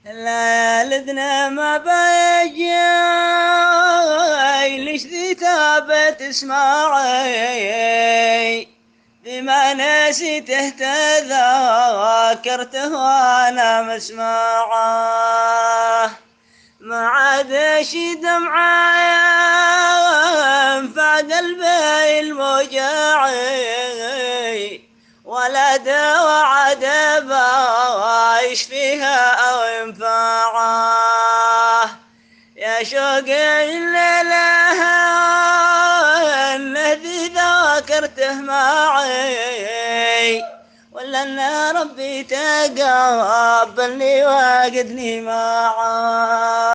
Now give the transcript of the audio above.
لا لذنا ما بيجي ليش ذي ثابت اسمعي بما نسيته تذاكرته وانا مسمعه ما عاد شي دمعة فقلبي الموجعي ولا دوا عدبا يشفيها أو ينفعه يا شوق الليلة الذي ذاكرته معي ولا ان ربي تقبلني واجدني معه.